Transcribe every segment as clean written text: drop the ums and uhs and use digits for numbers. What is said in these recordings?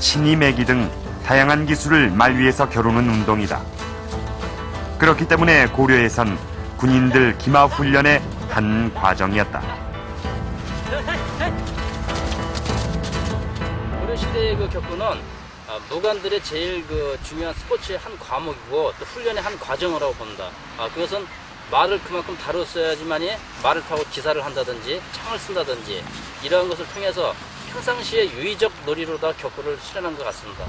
신이 매기 등 다양한 기술을 말 위에서 겨루는 운동이다. 그렇기 때문에 고려에선 군인들 기마 훈련의 한 과정이었다. 고려 시대의 그 격구는 무관들의 제일 중요한 스포츠의 한 과목이고 또 훈련의 한 과정이라고 봅니다. 그것은 말을 그만큼 다뤘어야지만이 말을 타고 기사를 한다든지 창을 쓴다든지 이러한 것을 통해서 평상시에 유의적 놀이로 다 격구를 수련한 것 같습니다.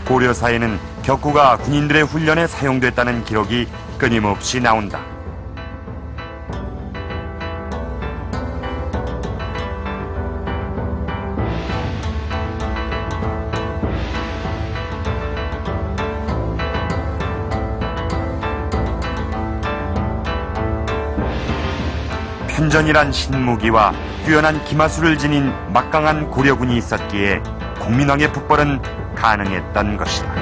고려사에는 격구가 군인들의 훈련에 사용됐다는 기록이 끊임없이 나온다. 편전이란 신무기와 뛰어난 기마술을 지닌 막강한 고려군이 있었기에 공민왕의 북벌은 가능했던 것이다.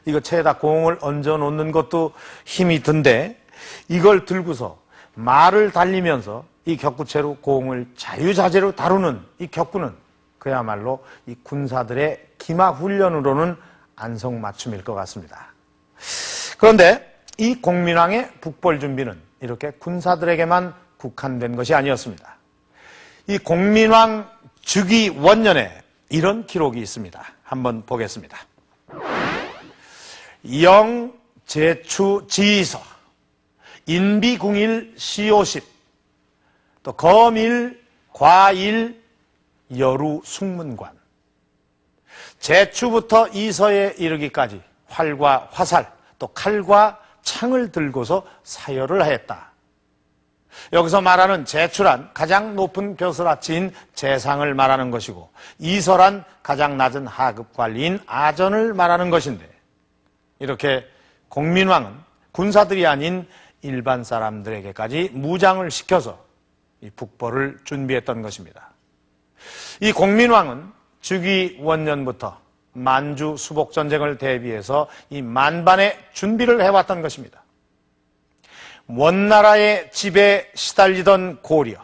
이거 채에다 공을 얹어 놓는 것도 힘이 든데 이걸 들고서 말을 달리면서 이 격구채로 공을 자유자재로 다루는 이 격구는 그야말로 이 군사들의 기마 훈련으로는 안성맞춤일 것 같습니다. 그런데 이 공민왕의 북벌 준비는 이렇게 군사들에게만 국한된 것이 아니었습니다. 이 공민왕 즉위 원년에 이런 기록이 있습니다. 한번 보겠습니다. 영 제추 지서 인비궁일 시오십 또 거밀 과일 여루 숙문관 제추부터 이서에 이르기까지 활과 화살 또 칼과 창을 들고서 사열을 하였다. 여기서 말하는 제추란 가장 높은 벼슬아치인 제상을 말하는 것이고 이서란 가장 낮은 하급 관리인 아전을 말하는 것인데 이렇게 공민왕은 군사들이 아닌 일반 사람들에게까지 무장을 시켜서 이 북벌을 준비했던 것입니다. 이 공민왕은 즉위 원년부터 만주 수복전쟁을 대비해서 이 만반의 준비를 해왔던 것입니다. 원나라의 집에 시달리던 고려,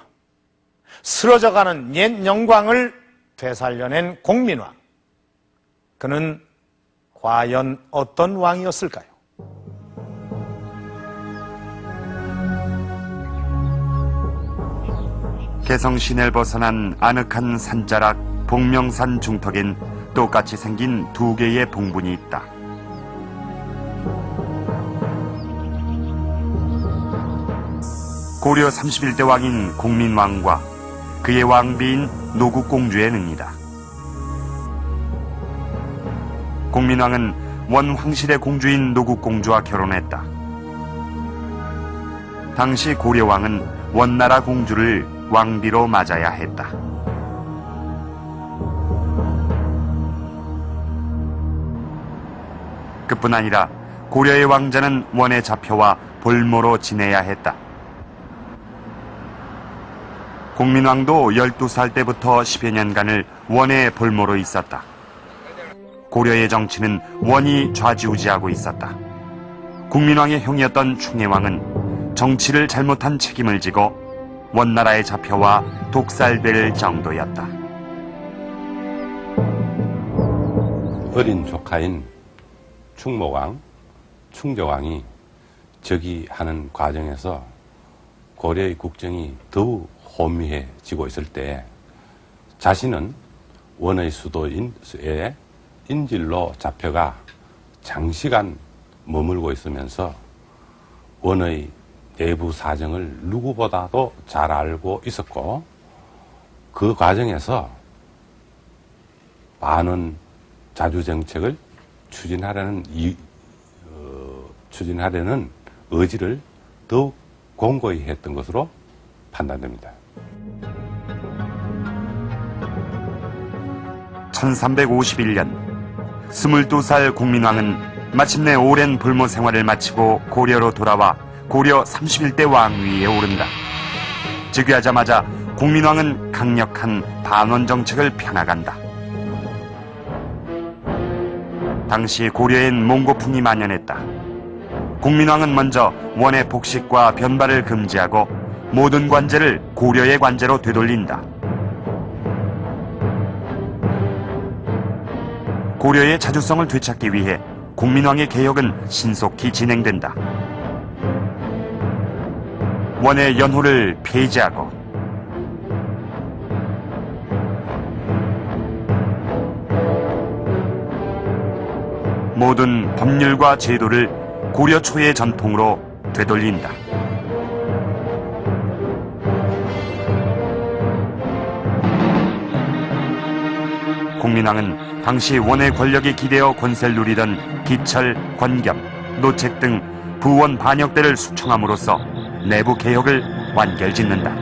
쓰러져가는 옛 영광을 되살려낸 공민왕. 그는 과연 어떤 왕이었을까요? 개성 시내를 벗어난 아늑한 산자락 복명산 중턱엔 똑같이 생긴 두 개의 봉분이 있다. 고려 31대 왕인 공민왕과 그의 왕비인 노국공주의 능이다. 공민왕은 원황실의 공주인 노국공주와 결혼했다. 당시 고려왕은 원나라 공주를 왕비로 맞아야 했다. 그뿐 아니라 고려의 왕자는 원에 잡혀와 볼모로 지내야 했다. 공민왕도 12살 때부터 10여 년간을 원의 볼모로 있었다. 고려의 정치는 원이 좌지우지하고 있었다. 국민왕의 형이었던 충혜왕은 정치를 잘못한 책임을 지고 원나라에 잡혀와 독살될 정도였다. 어린 조카인 충모왕, 충조왕이 즉위하는 과정에서 고려의 국정이 더욱 혼미해지고 있을 때 자신은 원의 수도인 인질로 잡혀가 장시간 머물고 있으면서 원의 내부 사정을 누구보다도 잘 알고 있었고 그 과정에서 많은 자주정책을 추진하려는 의지를 더욱 공고히 했던 것으로 판단됩니다. 1351년 22살 공민왕은 마침내 오랜 볼모 생활을 마치고 고려로 돌아와 고려 31대 왕위에 오른다. 즉위하자마자 공민왕은 강력한 반원 정책을 펴나간다. 당시 고려엔 몽고풍이 만연했다. 국민왕은 먼저 원의 복식과 변발을 금지하고 모든 관제를 고려의 관제로 되돌린다. 고려의 자주성을 되찾기 위해 국민왕의 개혁은 신속히 진행된다. 원의 연호를 폐지하고 모든 법률과 제도를 고려 초의 전통으로 되돌린다. 국민왕은 당시 원의 권력에 기대어 권세를 누리던 기철, 권겸, 노책 등 부원 반역대를 숙청함으로써 내부 개혁을 완결짓는다.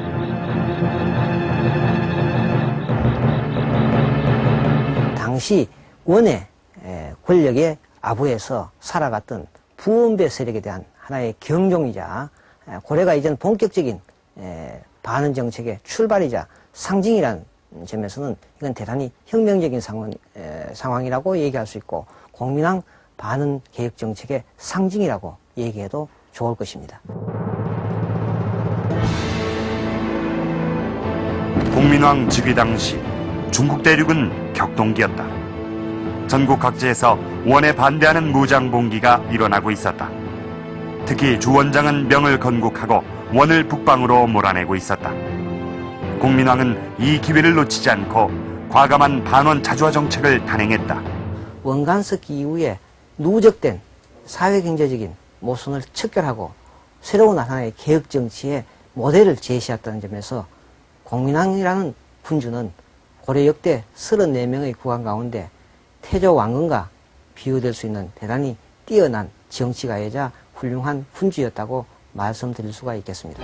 당시 원의 권력의 아부에서 살아갔던 부원배 세력에 대한 하나의 경종이자 고려가 이전 본격적인 반원 정책의 출발이자 상징이라는 점에서는 이건 대단히 혁명적인 상황이라고 얘기할 수 있고 국민왕 반원 개혁 정책의 상징이라고 얘기해도 좋을 것입니다. 국민왕 즉위 당시 중국 대륙은 격동기였다. 전국 각지에서 원에 반대하는 무장봉기가 일어나고 있었다. 특히 주원장은 명을 건국하고 원을 북방으로 몰아내고 있었다. 국민왕은 이 기회를 놓치지 않고 과감한 반원 자주화 정책을 단행했다. 원간석기 이후에 누적된 사회경제적인 모순을 척결하고 새로운 하나의 개혁 정치의 모델을 제시했다는 점에서 국민왕이라는 군주는 고려 역대 34명의 국왕 가운데 태조 왕건과 비교될 수 있는 대단히 뛰어난 정치가이자 훌륭한 군주였다고 말씀드릴 수가 있겠습니다.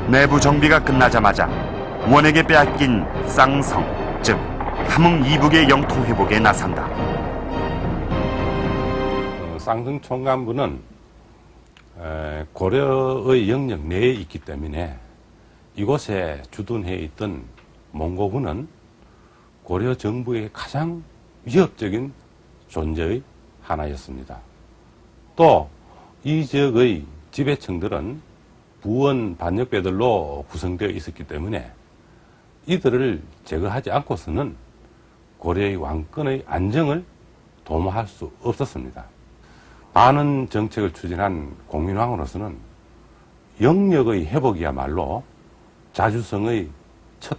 내부 정비가 끝나자마자 원에게 빼앗긴 쌍성, 즉 함흥 이북의 영토 회복에 나선다. 쌍성 총관부는 고려의 영역 내에 있기 때문에 이곳에 주둔해 있던 몽고군은 고려 정부의 가장 위협적인 존재의 하나였습니다. 또 이 지역의 지배층들은 부원 반역배들로 구성되어 있었기 때문에 이들을 제거하지 않고서는 고려의 왕권의 안정을 도모할 수 없었습니다. 반원 정책을 추진한 국민왕으로서는 영역의 회복이야말로 자주성의 첫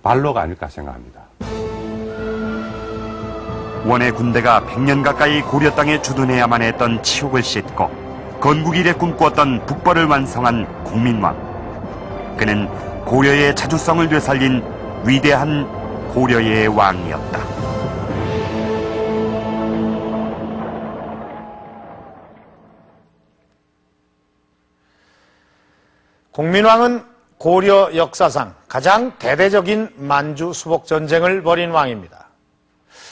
발로가 아닐까 생각합니다. 원의 군대가 100년 가까이 고려 땅에 주둔해야만 했던 치욕을 씻고 건국 이래 꿈꾸었던 북벌을 완성한 국민왕. 그는 고려의 자주성을 되살린 위대한 고려의 왕이었다. 국민왕은 고려 역사상 가장 대대적인 만주 수복 전쟁을 벌인 왕입니다.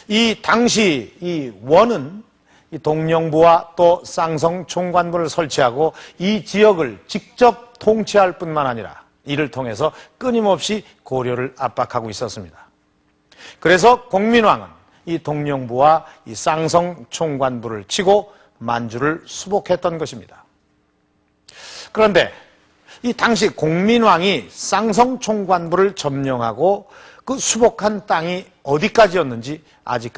이 당시 이 원은 이 동령부와 또 쌍성 총관부를 설치하고 이 지역을 직접 통치할 뿐만 아니라 이를 통해서 끊임없이 고려를 압박하고 있었습니다. 그래서 국민왕은 이 동령부와 이 쌍성 총관부를 치고 만주를 수복했던 것입니다. 그런데 이 당시 국민왕이 쌍성 총관부를 점령하고 그 수복한 땅이 어디까지였는지 아직까지